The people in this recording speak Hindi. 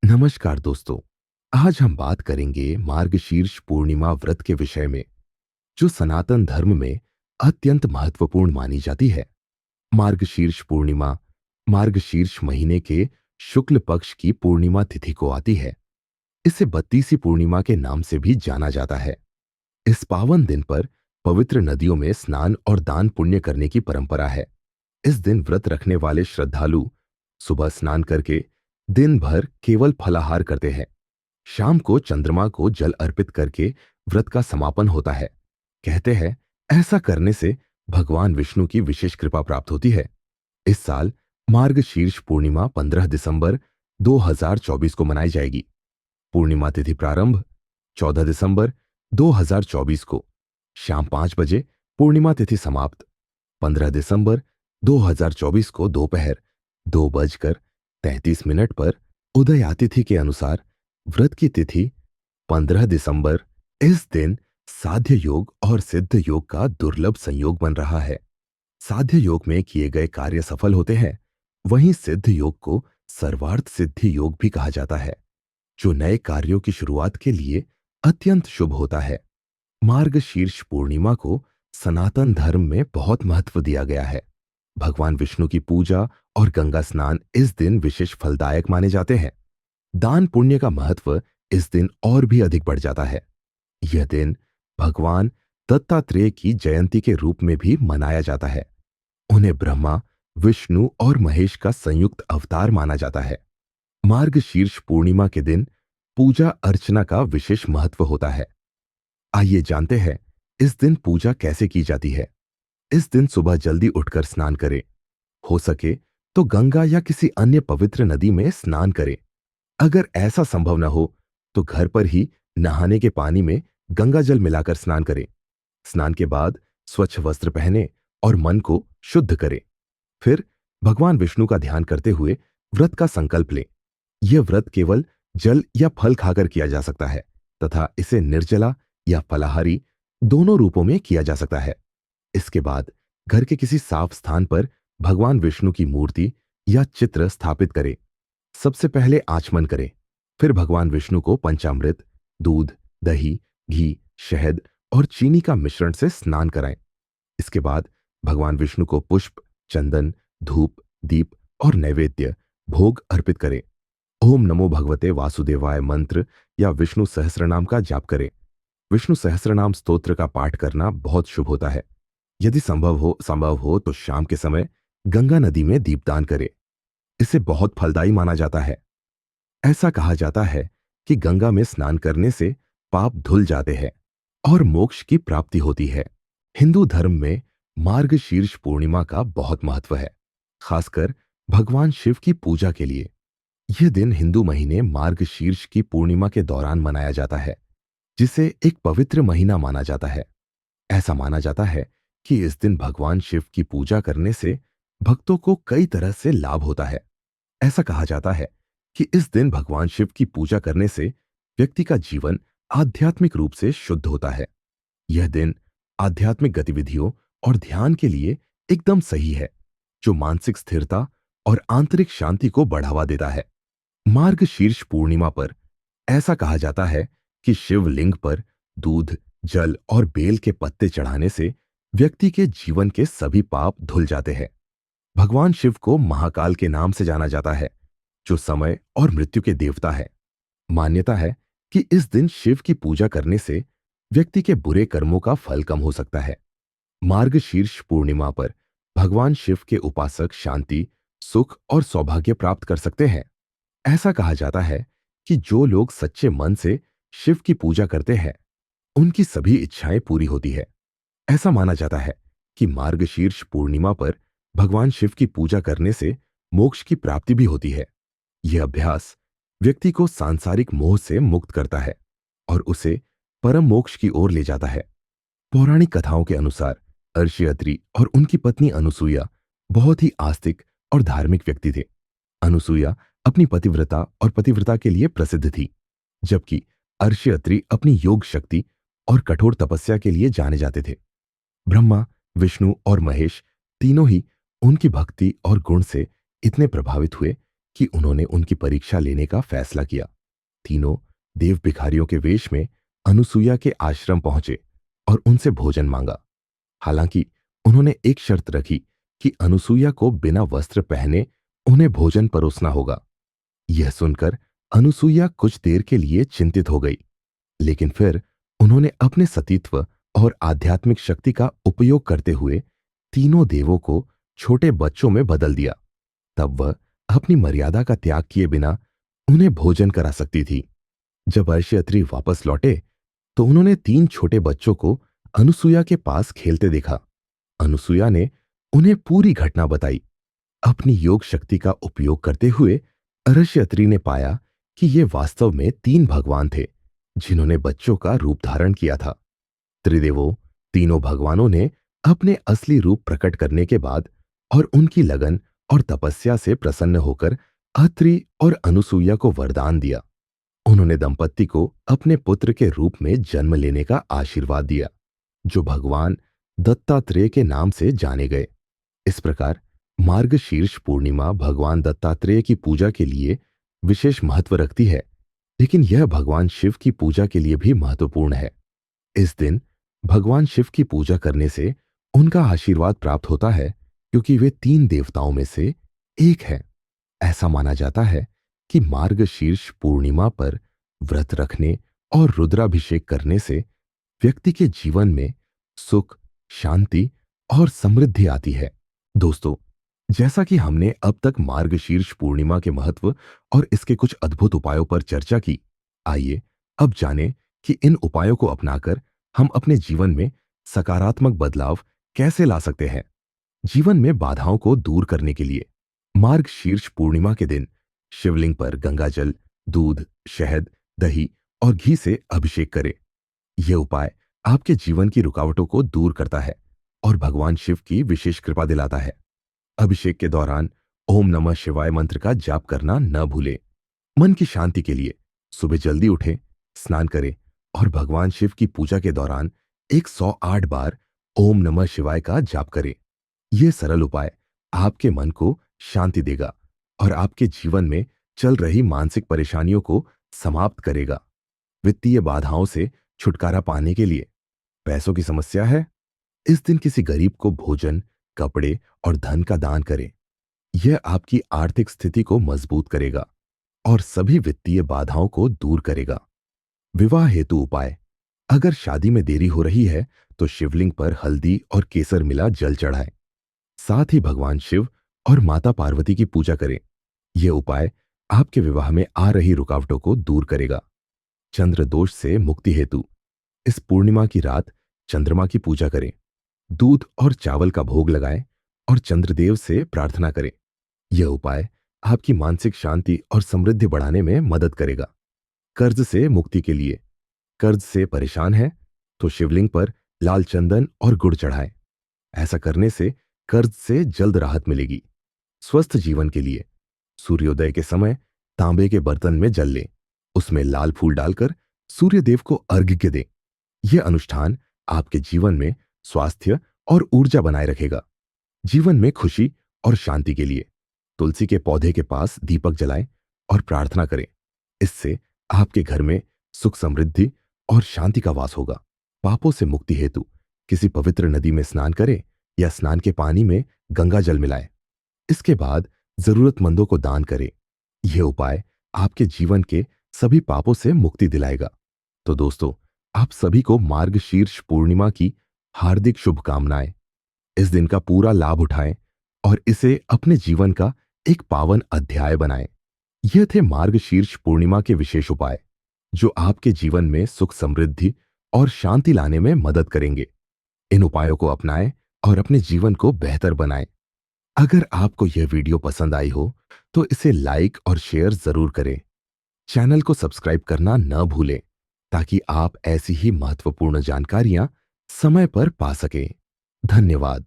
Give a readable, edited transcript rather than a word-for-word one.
नमस्कार दोस्तों। आज हम बात करेंगे मार्गशीर्ष पूर्णिमा व्रत के विषय में, जो सनातन धर्म में अत्यंत महत्वपूर्ण मानी जाती है। मार्गशीर्ष पूर्णिमा मार्गशीर्ष महीने के शुक्ल पक्ष की पूर्णिमा तिथि को आती है। इसे बत्तीसी पूर्णिमा के नाम से भी जाना जाता है। इस पावन दिन पर पवित्र नदियों में स्नान और दान पुण्य करने की परंपरा है। इस दिन व्रत रखने वाले श्रद्धालु सुबह स्नान करके दिन भर केवल फलाहार करते हैं। शाम को चंद्रमा को जल अर्पित करके व्रत का समापन होता है। कहते हैं ऐसा करने से भगवान विष्णु की विशेष कृपा प्राप्त होती है। इस साल मार्गशीर्ष पूर्णिमा 15 दिसंबर 2024 को मनाई जाएगी। पूर्णिमा तिथि प्रारंभ 14 दिसंबर 2024 को शाम 5 बजे, पूर्णिमा तिथि समाप्त 15 दिसंबर 2024 को दोपहर 2:33 पर उदया तिथि के अनुसार। व्रत की तिथि 15 दिसंबर। इस दिन साध्य योग और सिद्ध योग का दुर्लभ संयोग बन रहा है। साध्य योग में किए गए कार्य सफल होते हैं, वहीं सिद्ध योग को सर्वार्थ सिद्धि योग भी कहा जाता है, जो नए कार्यों की शुरुआत के लिए अत्यंत शुभ होता है। मार्गशीर्ष पूर्णिमा को सनातन धर्म में बहुत महत्व दिया गया है। भगवान विष्णु की पूजा और गंगा स्नान इस दिन विशेष फलदायक माने जाते हैं। दान पुण्य का महत्व इस दिन और भी अधिक बढ़ जाता है। यह दिन भगवान दत्तात्रेय की जयंती के रूप में भी मनाया जाता है। उन्हें ब्रह्मा, विष्णु और महेश का संयुक्त अवतार माना जाता है। मार्गशीर्ष पूर्णिमा के दिन पूजा अर्चना का विशेष महत्व होता है। आइए जानते हैं इस दिन पूजा कैसे की जाती है। इस दिन सुबह जल्दी उठकर स्नान करें। हो सके तो गंगा या किसी अन्य पवित्र नदी में स्नान करें। अगर ऐसा संभव न हो तो घर पर ही नहाने के पानी में गंगा जल मिलाकर स्नान करें। स्नान के बाद स्वच्छ वस्त्र पहने और मन को शुद्ध करें। फिर भगवान विष्णु का ध्यान करते हुए व्रत का संकल्प लें। यह व्रत केवल जल या फल खाकर किया जा सकता है तथा इसे निर्जला या फलाहारी दोनों रूपों में किया जा सकता है। इसके बाद घर के किसी साफ स्थान पर भगवान विष्णु की मूर्ति या चित्र स्थापित करें। सबसे पहले आचमन करें, फिर भगवान विष्णु को पंचामृत, दूध, दही, घी, शहद और चीनी का मिश्रण से स्नान कराएं। इसके बाद भगवान विष्णु को पुष्प, चंदन, धूप, दीप और नैवेद्य भोग अर्पित करें। ओम नमो भगवते वासुदेवाय मंत्र या विष्णु सहस्रनाम का जाप करें। विष्णु सहस्रनाम स्तोत्र का पाठ करना बहुत शुभ होता है। यदि संभव हो तो शाम के समय गंगा नदी में दीपदान करें। इसे बहुत फलदायी माना जाता है। ऐसा कहा जाता है कि गंगा में स्नान करने से पाप धुल जाते हैं और मोक्ष की प्राप्ति होती है। हिंदू धर्म में मार्गशीर्ष पूर्णिमा का बहुत महत्व है, खासकर भगवान शिव की पूजा के लिए। यह दिन हिंदू महीने मार्गशीर्ष की पूर्णिमा के दौरान मनाया जाता है, जिसे एक पवित्र महीना माना जाता है। ऐसा माना जाता है कि इस दिन भगवान शिव की पूजा करने से भक्तों को कई तरह से लाभ होता है। ऐसा कहा जाता है कि इस दिन भगवान शिव की पूजा करने से व्यक्ति का जीवन आध्यात्मिक रूप से शुद्ध होता है। यह दिन आध्यात्मिक गतिविधियों और ध्यान के लिए एकदम सही है, जो मानसिक स्थिरता और आंतरिक शांति को बढ़ावा देता है। मार्गशीर्ष पूर्णिमा पर ऐसा कहा जाता है कि शिवलिंग पर दूध, जल और बेल के पत्ते चढ़ाने से व्यक्ति के जीवन के सभी पाप धुल जाते हैं। भगवान शिव को महाकाल के नाम से जाना जाता है, जो समय और मृत्यु के देवता है। मान्यता है कि इस दिन शिव की पूजा करने से व्यक्ति के बुरे कर्मों का फल कम हो सकता है। मार्गशीर्ष पूर्णिमा पर भगवान शिव के उपासक शांति, सुख और सौभाग्य प्राप्त कर सकते हैं। ऐसा कहा जाता है कि जो लोग सच्चे मन से शिव की पूजा करते हैं, उनकी सभी इच्छाएं पूरी होती है। ऐसा माना जाता है कि मार्गशीर्ष पूर्णिमा पर भगवान शिव की पूजा करने से मोक्ष की प्राप्ति भी होती है। यह अभ्यास व्यक्ति को सांसारिक मोह से मुक्त करता है और उसे परम मोक्ष की ओर ले जाता है। पौराणिक कथाओं के अनुसार अर्षि अत्रि और उनकी पत्नी अनुसुईया बहुत ही आस्तिक और धार्मिक व्यक्ति थे। अनुसुईया अपनी पतिव्रता और पतिव्रता के लिए प्रसिद्ध थी, जबकि अर्षि अत्रि अपनी योग शक्ति और कठोर तपस्या के लिए जाने जाते थे। ब्रह्मा, विष्णु और महेश तीनों ही उनकी भक्ति और गुण से इतने प्रभावित हुए कि उन्होंने उनकी परीक्षा लेने का फैसला किया। तीनों देव भिखारियों के वेश में अनुसुईया के आश्रम पहुंचे और उनसे भोजन मांगा। हालांकि उन्होंने एक शर्त रखी कि अनुसुईया को बिना वस्त्र पहने उन्हें भोजन परोसना होगा। यह सुनकर अनुसुईया कुछ देर के लिए चिंतित हो गई, लेकिन फिर उन्होंने अपने सतीत्व और आध्यात्मिक शक्ति का उपयोग करते हुए तीनों देवों को छोटे बच्चों में बदल दिया। तब वह अपनी मर्यादा का त्याग किए बिना उन्हें भोजन करा सकती थी। जब अर्षयत्री वापस लौटे तो उन्होंने तीन छोटे बच्चों को अनुसुईया के पास खेलते देखा। अनुसुईया ने उन्हें पूरी घटना बताई। अपनी योग शक्ति का उपयोग करते हुए अर्षयत्री ने पाया कि ये वास्तव में तीन भगवान थे जिन्होंने बच्चों का रूप धारण किया था। त्रिदेवों, तीनों भगवानों ने अपने असली रूप प्रकट करने के बाद और उनकी लगन और तपस्या से प्रसन्न होकर अत्रि और अनुसुईया को वरदान दिया। उन्होंने दंपत्ति को अपने पुत्र के रूप में जन्म लेने का आशीर्वाद दिया, जो भगवान दत्तात्रेय के नाम से जाने गए। इस प्रकार मार्गशीर्ष पूर्णिमा भगवान दत्तात्रेय की पूजा के लिए विशेष महत्व रखती है, लेकिन यह भगवान शिव की पूजा के लिए भी महत्वपूर्ण है। इस दिन भगवान शिव की पूजा करने से उनका आशीर्वाद प्राप्त होता है, क्योंकि वे तीन देवताओं में से एक हैं। ऐसा माना जाता है कि मार्गशीर्ष पूर्णिमा पर व्रत रखने और रुद्राभिषेक करने से व्यक्ति के जीवन में सुख, शांति और समृद्धि आती है। दोस्तों, जैसा कि हमने अब तक मार्गशीर्ष पूर्णिमा के महत्व और इसके कुछ अद्भुत उपायों पर चर्चा की, आइए अब जानें कि इन उपायों को अपनाकर हम अपने जीवन में सकारात्मक बदलाव कैसे ला सकते हैं। जीवन में बाधाओं को दूर करने के लिए मार्गशीर्ष पूर्णिमा के दिन शिवलिंग पर गंगाजल, दूध, शहद, दही और घी से अभिषेक करें। यह उपाय आपके जीवन की रुकावटों को दूर करता है और भगवान शिव की विशेष कृपा दिलाता है। अभिषेक के दौरान ओम नमः शिवाय मंत्र का जाप करना न भूलें। मन की शांति के लिए सुबह जल्दी उठें, स्नान करें और भगवान शिव की पूजा के दौरान 108 बार ओम नमः शिवाय का जाप करें। यह सरल उपाय आपके मन को शांति देगा और आपके जीवन में चल रही मानसिक परेशानियों को समाप्त करेगा। वित्तीय बाधाओं से छुटकारा पाने के लिए पैसों की समस्या है, इस दिन किसी गरीब को भोजन, कपड़े और धन का दान करें। यह आपकी आर्थिक स्थिति को मजबूत करेगा और सभी वित्तीय बाधाओं को दूर करेगा। विवाह हेतु उपाय: अगर शादी में देरी हो रही है तो शिवलिंग पर हल्दी और केसर मिला जल चढ़ाएं। साथ ही भगवान शिव और माता पार्वती की पूजा करें। यह उपाय आपके विवाह में आ रही रुकावटों को दूर करेगा। चंद्र दोष से मुक्ति हेतु इस पूर्णिमा की रात चंद्रमा की पूजा करें। दूध और चावल का भोग लगाएं और चंद्रदेव से प्रार्थना करें। यह उपाय आपकी मानसिक शांति और समृद्धि बढ़ाने में मदद करेगा। कर्ज से मुक्ति के लिए कर्ज से परेशान है तो शिवलिंग पर लाल चंदन और गुड़ चढ़ाएं। ऐसा करने से कर्ज से जल्द राहत मिलेगी। स्वस्थ जीवन के लिए सूर्योदय के समय तांबे के बर्तन में जल लें, उसमें लाल फूल डालकर सूर्यदेव को अर्घ्य दें। यह अनुष्ठान आपके जीवन में स्वास्थ्य और ऊर्जा बनाए रखेगा। जीवन में खुशी और शांति के लिए तुलसी के पौधे के पास दीपक जलाएं और प्रार्थना करें। इससे आपके घर में सुख, समृद्धि और शांति का वास होगा। पापों से मुक्ति हेतु किसी पवित्र नदी में स्नान करें या स्नान के पानी में गंगा जल मिलाएं। इसके बाद जरूरतमंदों को दान करें। यह उपाय आपके जीवन के सभी पापों से मुक्ति दिलाएगा। तो दोस्तों, आप सभी को मार्गशीर्ष पूर्णिमा की हार्दिक शुभकामनाएं। इस दिन का पूरा लाभ उठाएं और इसे अपने जीवन का एक पावन अध्याय बनाएं। यह थे मार्गशीर्ष पूर्णिमा के विशेष उपाय, जो आपके जीवन में सुख, समृद्धि और शांति लाने में मदद करेंगे। इन उपायों को अपनाएं और अपने जीवन को बेहतर बनाएं। अगर आपको यह वीडियो पसंद आई हो तो इसे लाइक और शेयर जरूर करें। चैनल को सब्सक्राइब करना न भूलें, ताकि आप ऐसी ही महत्वपूर्ण जानकारियां समय पर पा सकें। धन्यवाद।